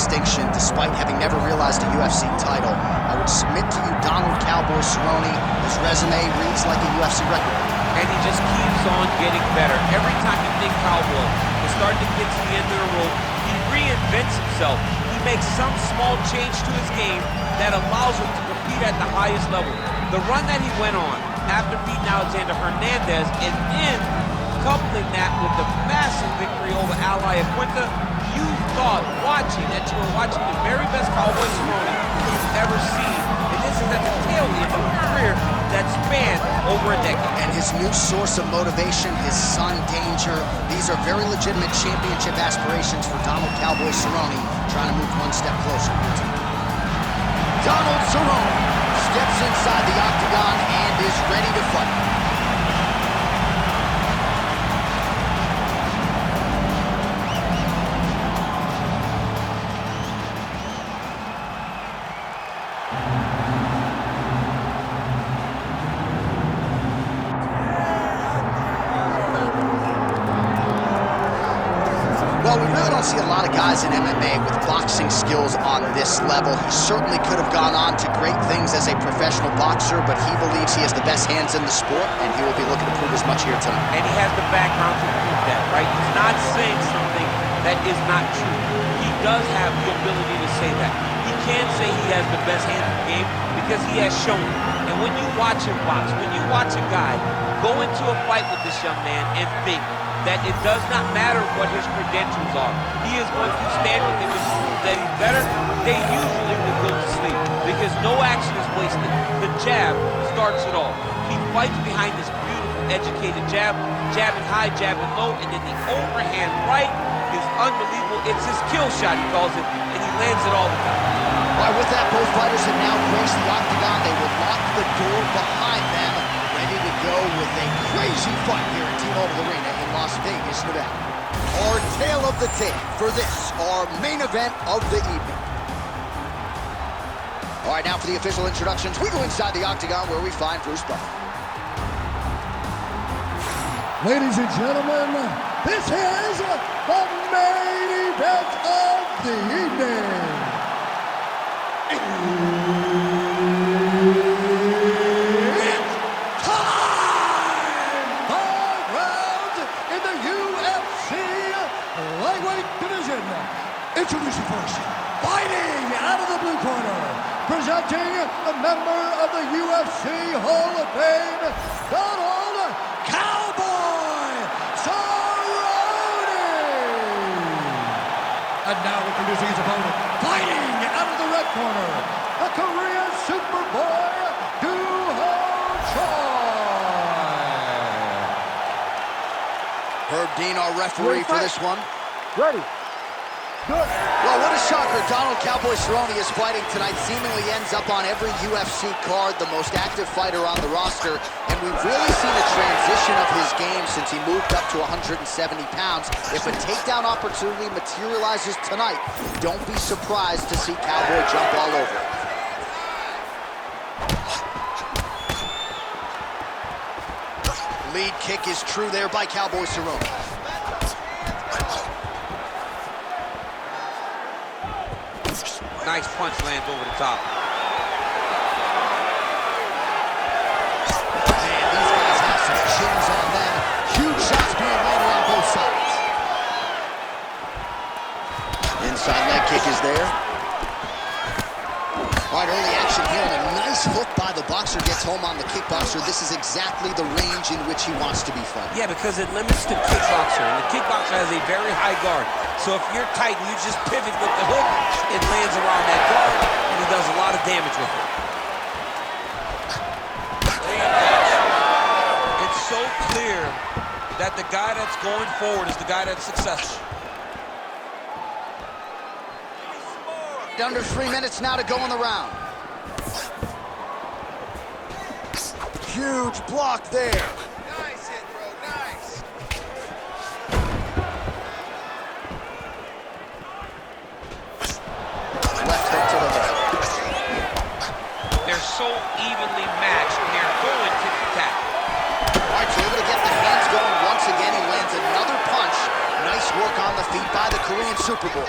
distinction despite having never realized a UFC title. I would submit to you Donald Cowboy Cerrone. His resume reads like a UFC record. And he just keeps on getting better. Every time you think Cowboy is starting to get to the end of the road, he reinvents himself. He makes some small change to his game that allows him to compete at the highest level. The run that he went on after beating Alexander Hernandez and then coupling that with the massive victory over Ally Aquinta, you thought watching that you were watching the very best Cowboy Cerrone you've ever seen. And this is at the tail end of a career that spanned over a decade. And his new source of motivation, his son Danger, these are very legitimate championship aspirations for Donald Cowboy Cerrone, trying to move one step closer. Donald Cerrone steps inside the octagon and is ready to fight. Well, we really don't see a lot of guys in MMA with boxing skills on this level. He certainly could have gone on to great things as a professional boxer, but he believes he has the best hands in the sport, and he will be looking to prove as much here tonight. And he has the background to prove that, right? He's not saying something that is not true. He does have the ability to say that. He can say he has the best hands in the game because he has shown it. And when you watch him box, when you watch a guy go into a fight with this young man and think that it does not matter what his credentials are, he is going to stand with him and prove that he's better, they usually will go to sleep because no action is wasted. The jab starts it all. He fights behind this beautiful, educated jab, jabbing high, jabbing low, and then the overhand right is unbelievable. It's his kill shot, he calls it, and he lands it all the time. All right, with that, both fighters have now graced the octagon. They will lock the door behind them, ready to go with a crazy fight here at T-Mobile Arena in Las Vegas, Nevada. Our tale of the tape for this, our main event of the evening. All right, now for the official introductions, we go inside the octagon where we find Bruce Buffer. Ladies and gentlemen, this is the main event of the evening. It's time! 5 rounds in the UFC lightweight division. Introducing first, fighting out of the blue corner, presenting a member of the UFC Hall of Fame, Donald Cowboy Cerrone. And now introducing his opponent, fighting out of the red corner, the Korean Superboy, Herb Dean, our referee for this one. Ready. Good. Well, what a shocker. Donald Cowboy Cerrone is fighting tonight. Seemingly ends up on every UFC card, the most active fighter on the roster. And we've really seen a transition of his game since he moved up to 170 pounds. If a takedown opportunity materializes tonight, don't be surprised to see Cowboy jump all over it. Lead kick is true there by Cowboy Cerrone. Nice punch lands over the top. Man, these guys have some chins on them. Huge shots being landed on both sides. Inside leg kick is there. All right, early action here, and a nice hook by the boxer gets home on the kickboxer. This is exactly the range in which he wants to be fighting. Yeah, because it limits the kickboxer, and the kickboxer has a very high guard. So if you're tight and you just pivot with the hook, it lands around that guard, and he does a lot of damage with it. It's so clear that the guy that's going forward is the guy that's successful. Under 3 minutes now to go in the round. Huge block there. Nice hit, bro, nice. Left hook to the head. They're so evenly matched, and they're going tit-for-tat. All right, so able to get the hands going once again. He lands another punch. Nice work on the feet by the Korean Superboy.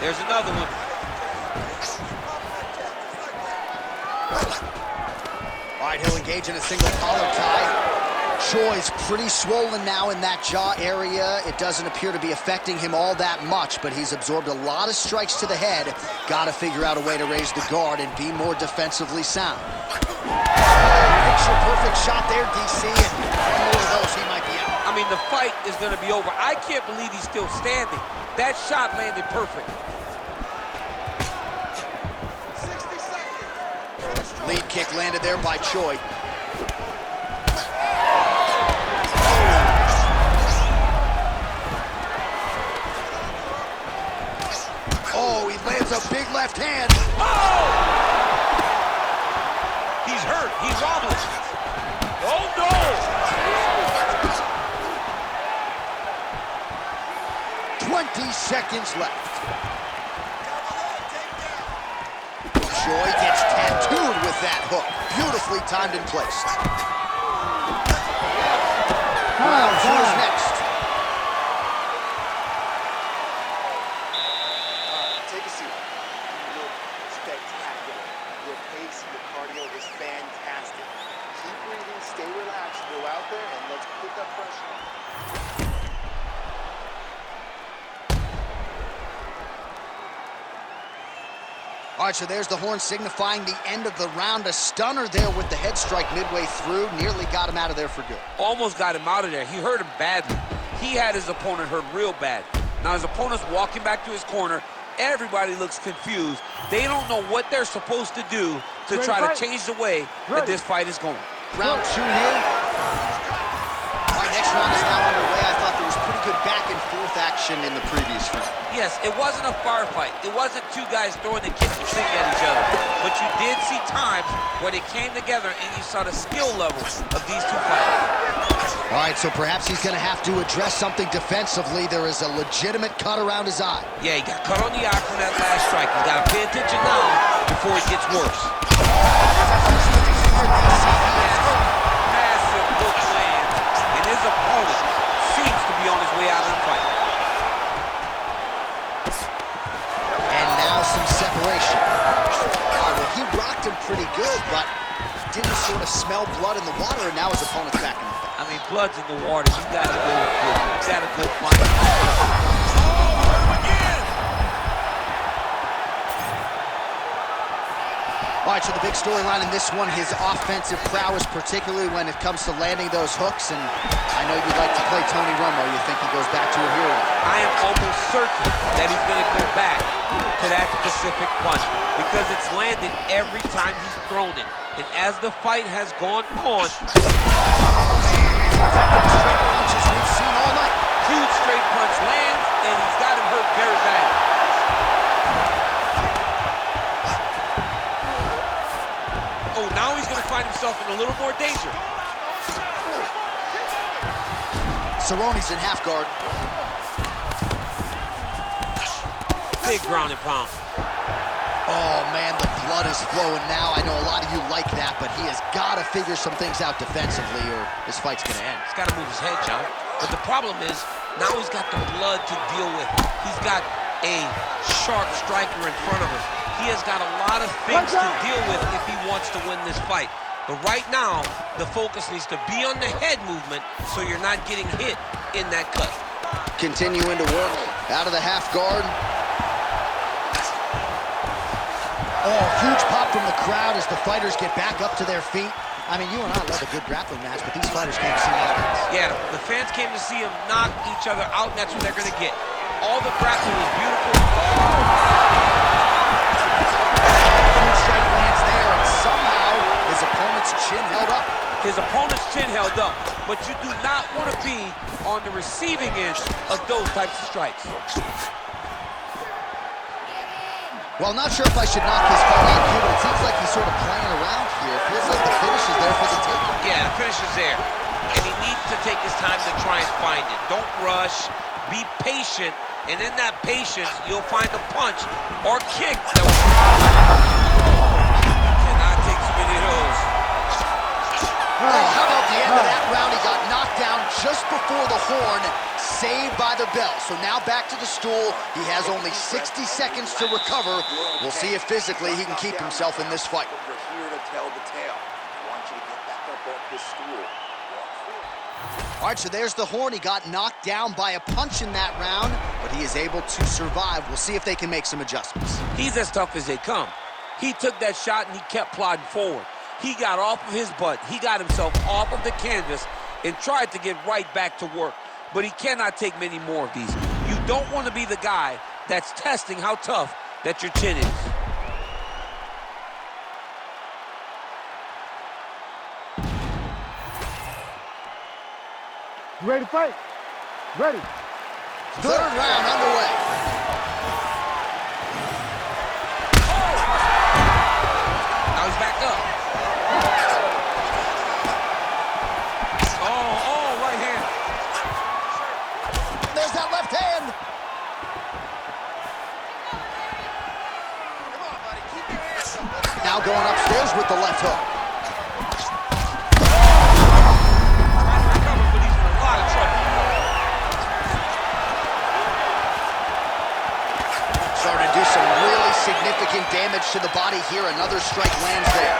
There's another one. All right, he'll engage in a single collar tie. Choi's pretty swollen now in that jaw area. It doesn't appear to be affecting him all that much, but he's absorbed a lot of strikes to the head. Got to figure out a way to raise the guard and be more defensively sound. Picture-perfect shot there, DC, and one more of those, he might be out. I mean, the fight is going to be over. I can't believe he's still standing. That shot landed perfect. 60 seconds. Lead kick landed there by Choi. Oh, he lands a big left hand. Oh! He's hurt. He's wobbling. Oh, no! 20 seconds left. Choi gets tattooed with that hook. Beautifully timed and placed. Round 2 is next. Take a seat. You look spectacular. Your pace, your cardio is fantastic. Keep breathing, stay relaxed, go out there, and let's put that pressure on. All right, so there's the horn signifying the end of the round. A stunner there with the head strike midway through. Nearly got him out of there for good. Almost got him out of there. He hurt him badly. He had his opponent hurt real bad. Now his opponent's walking back to his corner. Everybody looks confused. They don't know what they're supposed to do to try to change the way that this fight is going. Round 2 here. All right, next round is now underway. I thought there was pretty good back and forth action in the previous round. Yes, it wasn't a firefight. It wasn't two guys throwing the kitchen sink at each other. But you did see times where they came together and you saw the skill levels of these two fighters. All right, so perhaps he's going to have to address something defensively. There is a legitimate cut around his eye. Yeah, he got cut on the eye from that last strike. He's got to pay attention now before it gets worse. Massive hook lands, and his opponent seems to be on his way out of the fight. And now some separation. Well, he rocked him pretty good, but didn't sort of smell blood in the water, and now his opponent's back in the fight. I mean, blood's in the water. You gotta go good. You gotta go find it. All right, so the big storyline in this one, his offensive prowess, particularly when it comes to landing those hooks. And I know you'd like to play Tony Romo. You think he goes back to a hero? I am almost certain that he's going to go back to that specific punch because it's landed every time he's thrown it. And as the fight has gone on, Straight punches we've seen all night. huge straight punch lands, and he's got him hurt very bad. Oh, now he's going to find himself in a little more danger. Cerrone's in half guard. Big ground and pound. Oh, man, the blood is flowing now. I know a lot of you like that, but he has got to figure some things out defensively or this fight's going to end. He's got to move his head, John. But the problem is, now he's got the blood to deal with. He's got a sharp striker in front of him. He has got a lot of things to deal with if he wants to win this fight. But right now, the focus needs to be on the head movement so you're not getting hit in that cut. Continuing to work out of the half guard. Oh, huge pop from the crowd as the fighters get back up to their feet. I mean, you and I love a good grappling match, but these fighters came to see offense. Yeah, the fans came to see him knock each other out, and that's what they're going to get. All the grappling was beautiful. Huge strike lands there, and somehow his opponent's chin held up. His opponent's chin held up, but you do not want to be on the receiving end of those types of strikes. Well, not sure if I should knock his fight out here, but it seems like he's sort of playing around here. It feels like the finish is there for the taking. Yeah, the finish is there. And he needs to take his time to try and find it. Don't rush. Be patient. And in that patience, you'll find a punch or kick that will... Cannot take too many of those. Oh, how about the end of that round? He got knocked down just before the horn, saved by the bell. So now back to the stool. He has only 60 seconds to recover. We'll see if physically he can keep himself in this fight. You're here to tell the tale. I want you to get back up off this stool. All right, so there's the horn. He got knocked down by a punch in that round, but he is able to survive. We'll see if they can make some adjustments. He's as tough as they come. He took that shot and he kept plodding forward. He got off of his butt. He got himself off of the canvas and tried to get right back to work. But he cannot take many more of these. You don't want to be the guy that's testing how tough that your chin is. You ready to fight? Ready. Third round underway. Now he's back up. Oh, right hand. There's that left hand. Come on, buddy. Keep your hands up. Now going upstairs with the left hook. Trying to recover, but he's in a lot of trouble. Starting to do some really significant damage to the body here. Another strike lands there.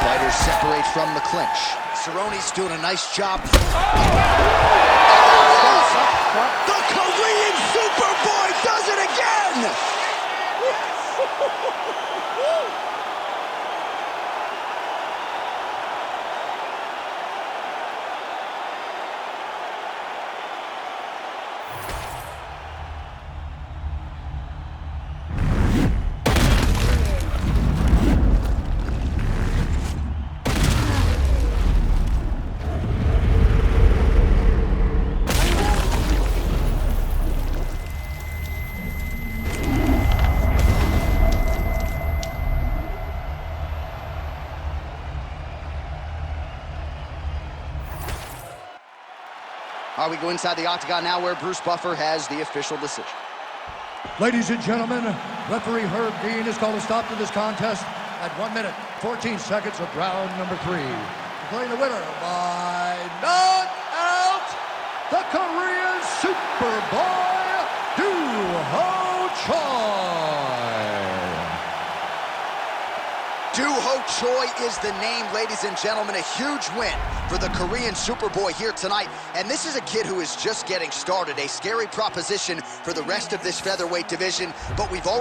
Fighters separate from the clinch. Cerrone's doing a nice job. The Korean Superboy does it again! All right, we go inside the octagon now where Bruce Buffer has the official decision. Ladies and gentlemen, referee Herb Dean has called a stop to this contest at 1 minute, 14 seconds of round number 3. Declaring the winner by knockout, the Korean Superboy, Do-Ho Choi. Do-Ho Choi is the name, ladies and gentlemen. A huge win for the Korean Superboy here tonight. And this is a kid who is just getting started. A scary proposition for the rest of this featherweight division. But we've already